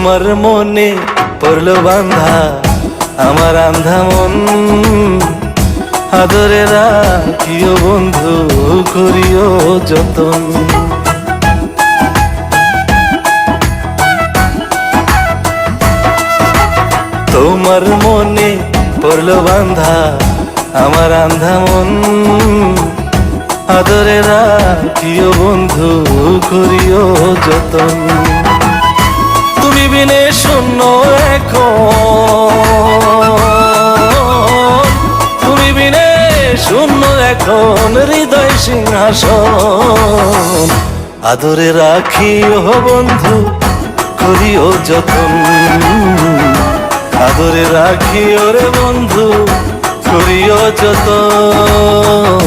তোমার মনে পড়লো বান্ধা আমার আন্ধা মন, আদরে রাখিও বন্ধু করিও যতন। তোমার মনে পড়লো বান্ধা আমার আন্ধা মন, আদরে রাখিও বন্ধু করিও যতন। তুমি বিনে শূন্য এখন, তুমি বিনে শূন্য এখন হৃদয় সিংহাসন, আদরে রাখিও বন্ধু করিও যতন, আদরে রাখিও রে বন্ধু করিও যতন।